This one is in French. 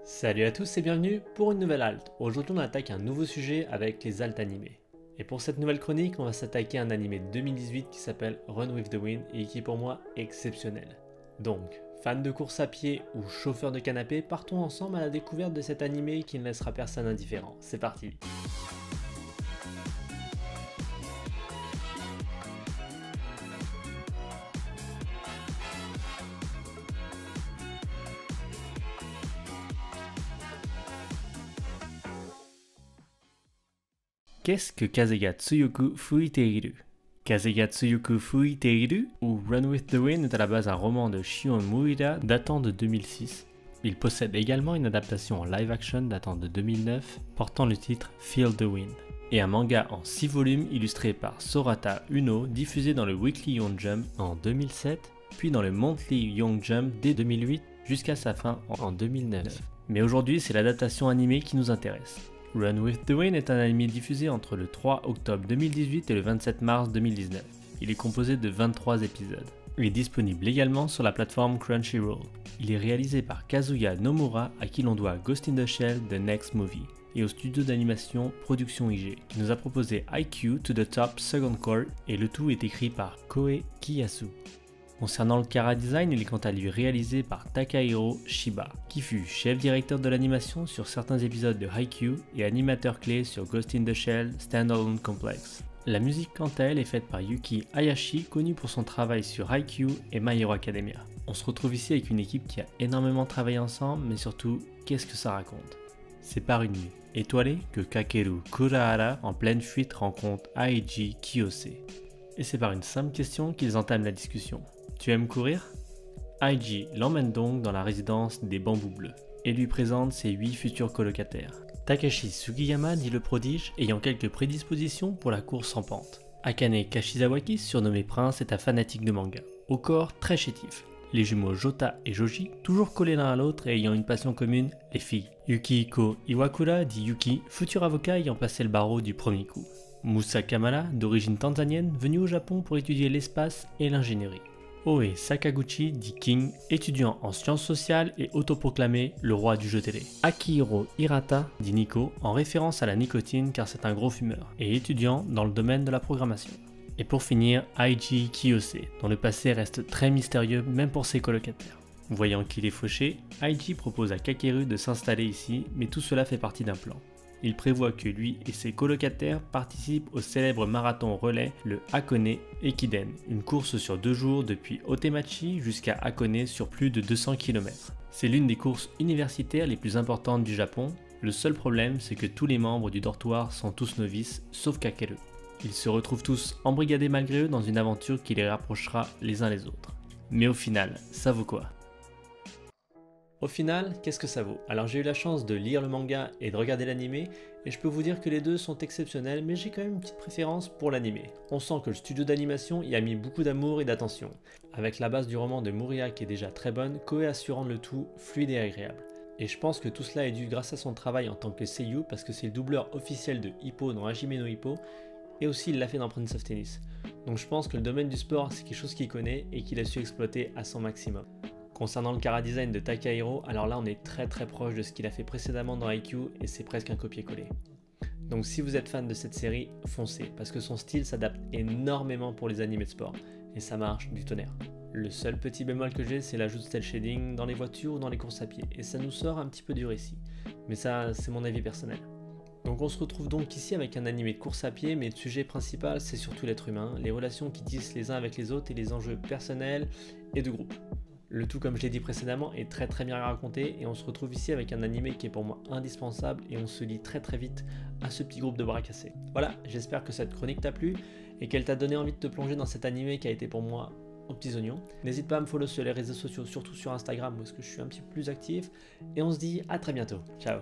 Salut à tous et bienvenue pour une nouvelle halte. Aujourd'hui on attaque un nouveau sujet avec les haltes animées. Et pour cette nouvelle chronique, on va s'attaquer à un animé de 2018 qui s'appelle Run with the Wind et qui est pour moi exceptionnel. Donc, fan de course à pied ou chauffeur de canapé, partons ensemble à la découverte de cet animé qui ne laissera personne indifférent. C'est parti. Qu'est-ce que Kaze ga tsuyoku fuiteiru? Kaze ga tsuyoku fuiteiru ou Run with the Wind est à la base un roman de Shion Muira datant de 2006. Il possède également une adaptation en live action datant de 2009 portant le titre Feel the Wind et un manga en 6 volumes illustré par Sorata Uno diffusé dans le Weekly Young Jump en 2007 puis dans le Monthly Young Jump dès 2008 jusqu'à sa fin en 2009. Mais aujourd'hui c'est l'adaptation animée qui nous intéresse. Run with the Wind est un anime diffusé entre le 3 octobre 2018 et le 27 mars 2019. Il est composé de 23 épisodes. Il est disponible également sur la plateforme Crunchyroll. Il est réalisé par Kazuya Nomura à qui l'on doit Ghost in the Shell The Next Movie et au studio d'animation Production IG qui nous a proposé IQ to the Top Second Court et le tout est écrit par Koe Kiyasu. Concernant le chara-design, il est quant à lui réalisé par Takahiro Shiba, qui fut chef directeur de l'animation sur certains épisodes de Haikyuu et animateur clé sur Ghost in the Shell Standalone Complex. La musique quant à elle est faite par Yuki Hayashi, connu pour son travail sur Haikyuu et My Hero Academia. On se retrouve ici avec une équipe qui a énormément travaillé ensemble, mais surtout, qu'est-ce que ça raconte? C'est par une nuit étoilée que Kakeru Kurahara, en pleine fuite, rencontre Aiji Kiyose. Et c'est par une simple question qu'ils entament la discussion. Tu aimes courir? Aiji l'emmène donc dans la résidence des bambous bleus et lui présente ses 8 futurs colocataires. Takashi Sugiyama, dit le prodige, ayant quelques prédispositions pour la course en pente. Akane Kashizawaki, surnommé Prince, est un fanatique de manga, au corps très chétif. Les jumeaux Jota et Joji, toujours collés l'un à l'autre et ayant une passion commune, les filles. Yukihiko Iwakura, dit Yuki, futur avocat ayant passé le barreau du premier coup. Musa Kamara, d'origine tanzanienne, venu au Japon pour étudier l'espace et l'ingénierie. Oe Sakaguchi, dit King, étudiant en sciences sociales et autoproclamé le roi du jeu télé. Akihiro Hirata, dit Nico, en référence à la nicotine car c'est un gros fumeur, et étudiant dans le domaine de la programmation. Et pour finir, Aiji Kiyose, dont le passé reste très mystérieux même pour ses colocataires. Voyant qu'il est fauché, Aiji propose à Kakeru de s'installer ici, mais tout cela fait partie d'un plan. Il prévoit que lui et ses colocataires participent au célèbre marathon relais, le Hakone Ekiden, une course sur 2 jours depuis Otemachi jusqu'à Hakone sur plus de 200 km. C'est l'une des courses universitaires les plus importantes du Japon. Le seul problème, c'est que tous les membres du dortoir sont tous novices, sauf Kakeru. Ils se retrouvent tous embrigadés malgré eux dans une aventure qui les rapprochera les uns les autres. Mais au final, ça vaut quoi? Au final, qu'est-ce que ça vaut? Alors j'ai eu la chance de lire le manga et de regarder l'animé, et je peux vous dire que les deux sont exceptionnels, mais j'ai quand même une petite préférence pour l'animé. On sent que le studio d'animation y a mis beaucoup d'amour et d'attention. Avec la base du roman de Muria qui est déjà très bonne, Koei a su rendre le tout fluide et agréable. Et je pense que tout cela est dû grâce à son travail en tant que seiyuu, parce que c'est le doubleur officiel de Hippo dans Hajime no Ippo, et aussi il l'a fait dans Prince of Tennis. Donc je pense que le domaine du sport c'est quelque chose qu'il connaît et qu'il a su exploiter à son maximum. Concernant le chara-design de Takahiro, alors là on est très proche de ce qu'il a fait précédemment dans Haikyuu et c'est presque un copier-coller. Donc si vous êtes fan de cette série, foncez, parce que son style s'adapte énormément pour les animés de sport, et ça marche du tonnerre. Le seul petit bémol que j'ai, c'est l'ajout de cel shading dans les voitures ou dans les courses à pied, et ça nous sort un petit peu du récit. Mais ça, c'est mon avis personnel. Donc on se retrouve donc ici avec un animé de course à pied, mais le sujet principal c'est surtout l'être humain, les relations qui tissent les uns avec les autres et les enjeux personnels et de groupe. Le tout, comme je l'ai dit précédemment, est très bien raconté et on se retrouve ici avec un animé qui est pour moi indispensable et on se lie très vite à ce petit groupe de bras cassés. Voilà, j'espère que cette chronique t'a plu et qu'elle t'a donné envie de te plonger dans cet animé qui a été pour moi aux petits oignons. N'hésite pas à me follow sur les réseaux sociaux, surtout sur Instagram où est-ce que je suis un petit peu plus actif et on se dit à très bientôt. Ciao.